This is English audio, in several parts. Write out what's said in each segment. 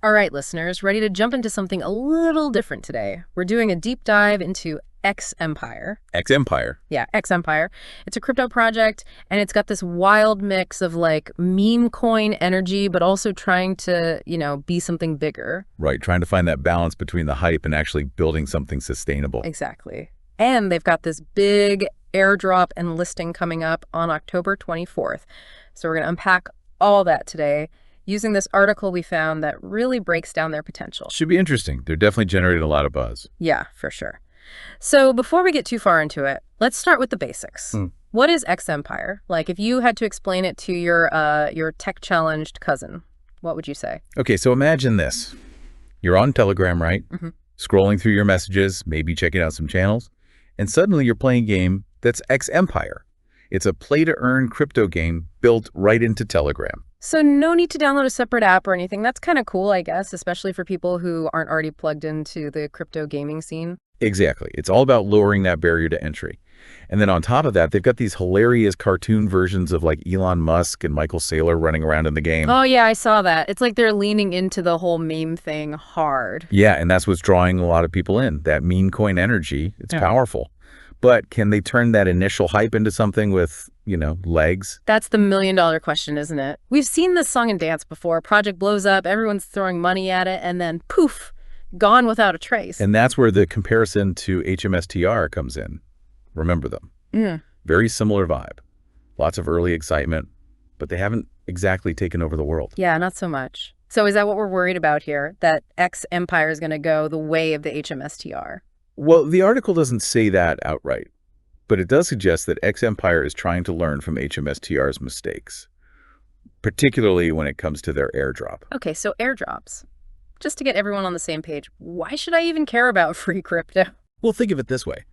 All right, listeners, ready to jump into something a little different today. We're doing a deep dive into X Empire. X Empire. Yeah, X Empire. It's a crypto project, and it's got this wild mix of like meme coin energy, but also trying to, be something bigger. Right, trying to find that balance between the hype and actually building something sustainable. Exactly. And they've got this big airdrop and listing coming up on October 24th. So we're going to unpack all that today using this article we found that really breaks down their potential. Should be interesting. They're definitely generating a lot of buzz. Yeah, for sure. So before we get too far into it, let's start with the basics. What is X Empire? Like, if you had to explain it to your tech-challenged cousin, what would you say? Okay, so imagine this. You're on Telegram, right? Scrolling through your messages, maybe checking out some channels, and suddenly you're playing a game that's X Empire. It's a play-to-earn crypto game built right into Telegram. So no need to download a separate app or anything. That's kind of cool, I guess, especially for people who aren't already plugged into the crypto gaming scene. Exactly. It's all about lowering that barrier to entry. And then on top of that, they've got these hilarious cartoon versions of like Elon Musk and Michael Saylor running around in the game. Oh, yeah, I saw that. It's like they're leaning into the whole meme thing hard. Yeah, and that's what's drawing a lot of people in. That meme coin energy, it's powerful. But can they turn that initial hype into something with, legs? That's the million-dollar question, isn't it? We've seen this song and dance before. A project blows up, everyone's throwing money at it, and then poof, gone without a trace. And that's where the comparison to HMSTR comes in. Remember them. Very similar vibe. Lots of early excitement, but they haven't exactly taken over the world. Yeah, not so much. So is that what we're worried about here, that X Empire is going to go the way of the HMSTR? Well, the article doesn't say that outright, but it does suggest that X Empire is trying to learn from HMSTR's mistakes, particularly when it comes to their airdrop. Okay, so airdrops. Just to get everyone on the same page, why should I even care about free crypto? Well, think of it this way.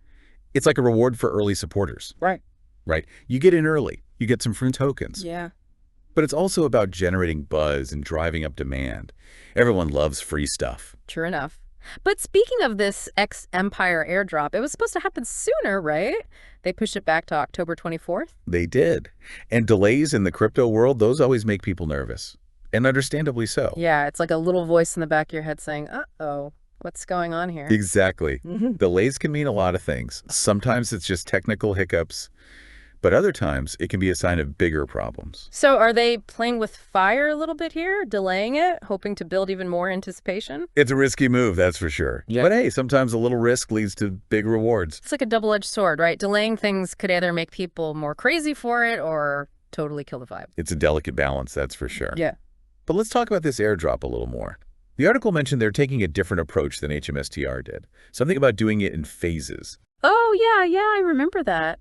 It's like a reward for early supporters. Right. Right. You get in early. You get some free tokens. Yeah. But it's also about generating buzz and driving up demand. Everyone loves free stuff. True enough. But speaking of this X Empire airdrop, it was supposed to happen sooner, right? They pushed it back to October 24th? They did. And delays in the crypto world, those always make people nervous. And understandably so. Yeah, it's like a little voice in the back of your head saying, uh-oh, what's going on here? Exactly. Delays can mean a lot of things. Sometimes it's just technical hiccups, but other times it can be a sign of bigger problems. So are they playing with fire a little bit here, delaying it, hoping to build even more anticipation? It's a risky move, that's for sure. Yeah. But hey, sometimes a little risk leads to big rewards. It's like a double-edged sword, right? Delaying things could either make people more crazy for it or totally kill the vibe. It's a delicate balance, that's for sure. Yeah. But let's talk about this airdrop a little more. The article mentioned they're taking a different approach than HMSTR did. Something about doing it in phases. Oh, yeah, I remember that.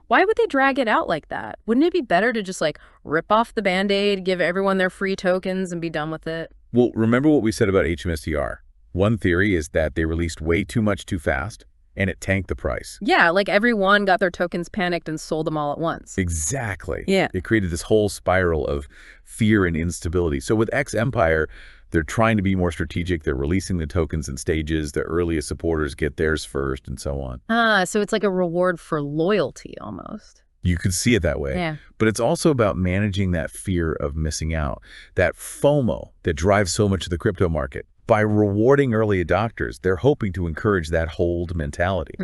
Why would they drag it out like that? Wouldn't it be better to just like rip off the Band-Aid, give everyone their free tokens and be done with it? Well, remember what we said about HMSTR. One theory is that they released way too much too fast and it tanked the price. Yeah, like everyone got their tokens panicked and sold them all at once. Exactly. Yeah. It created this whole spiral of fear and instability. So with X Empire, they're trying to be more strategic. They're releasing the tokens in stages. The earliest supporters get theirs first and so on. So it's like a reward for loyalty almost. You could see it that way. Yeah. But it's also about managing that fear of missing out, that FOMO that drives so much of the crypto market. By rewarding early adopters, they're hoping to encourage that hold mentality.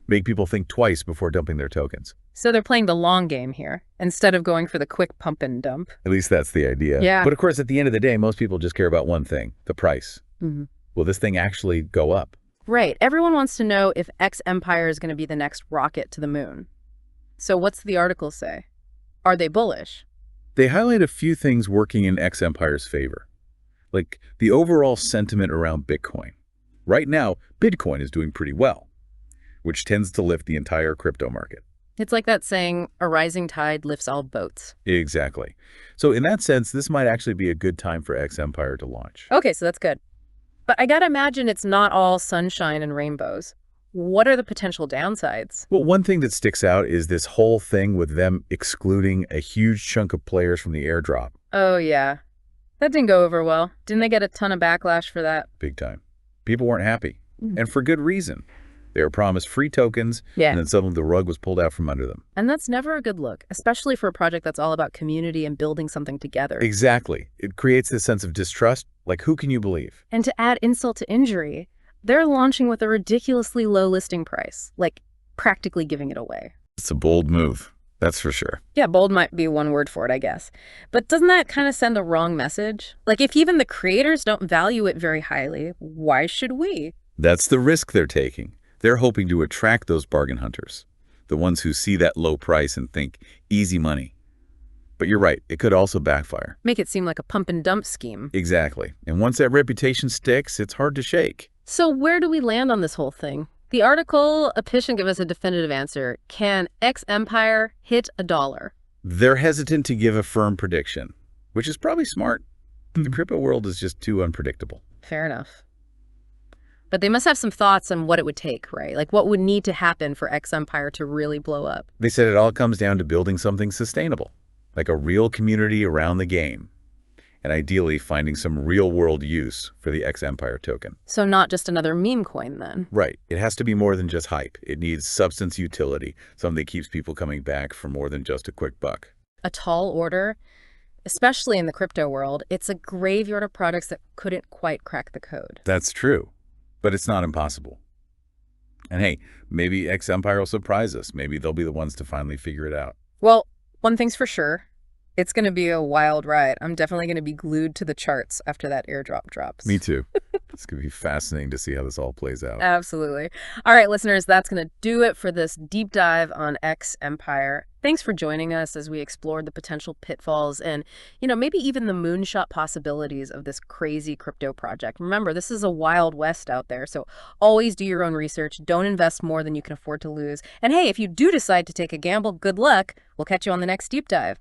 Make people think twice before dumping their tokens. So they're playing the long game here instead of going for the quick pump and dump. At least that's the idea. Yeah. But of course, at the end of the day, most people just care about one thing, the price. Will this thing actually go up? Right. Everyone wants to know if X Empire is going to be the next rocket to the moon. So what's the article say? Are they bullish? They highlight a few things working in X Empire's favor, like the overall sentiment around Bitcoin. Right now, Bitcoin is doing pretty well, which tends to lift the entire crypto market. It's like that saying, a rising tide lifts all boats. Exactly. So in that sense, this might actually be a good time for X Empire to launch. Okay, so that's good. But I gotta imagine it's not all sunshine and rainbows. What are the potential downsides? Well, one thing that sticks out is this whole thing with them excluding a huge chunk of players from the airdrop. Oh, yeah. That didn't go over well. Didn't they get a ton of backlash for that? Big time. People weren't happy, and for good reason. They were promised free tokens, Yeah. and then suddenly the rug was pulled out from under them. And that's never a good look, especially for a project that's all about community and building something together. Exactly. It creates this sense of distrust. Like, who can you believe? And to add insult to injury, they're launching with a ridiculously low listing price, like practically giving it away. It's a bold move, that's for sure. Yeah, bold might be one word for it, I guess. But doesn't that kind of send a wrong message? Like, if even the creators don't value it very highly, why should we? That's the risk they're taking. They're hoping to attract those bargain hunters, the ones who see that low price and think, easy money. But you're right, it could also backfire. Make it seem like a pump and dump scheme. Exactly. And once that reputation sticks, it's hard to shake. So where do we land on this whole thing? The article doesn't give us a definitive answer. Can X Empire hit $1? They're hesitant to give a firm prediction, which is probably smart. The crypto world is just too unpredictable. Fair enough. But they must have some thoughts on what it would take, right? Like what would need to happen for X Empire to really blow up? They said it all comes down to building something sustainable, like a real community around the game, and ideally finding some real-world use for the X Empire token. So not just another meme coin then? Right. It has to be more than just hype. It needs substance utility, something that keeps people coming back for more than just a quick buck. A tall order, especially in the crypto world, it's a graveyard of products that couldn't quite crack the code. That's true, but it's not impossible. And hey, maybe X Empire will surprise us. Maybe they'll be the ones to finally figure it out. Well, one thing's for sure. It's going to be a wild ride. I'm definitely going to be glued to the charts after that airdrop drops. Me too. It's going to be fascinating to see how this all plays out. Absolutely. All right, listeners, that's going to do it for this deep dive on X Empire. Thanks for joining us as we explored the potential pitfalls and, maybe even the moonshot possibilities of this crazy crypto project. Remember, this is a wild west out there, so always do your own research. Don't invest more than you can afford to lose. And hey, if you do decide to take a gamble, good luck. We'll catch you on the next deep dive.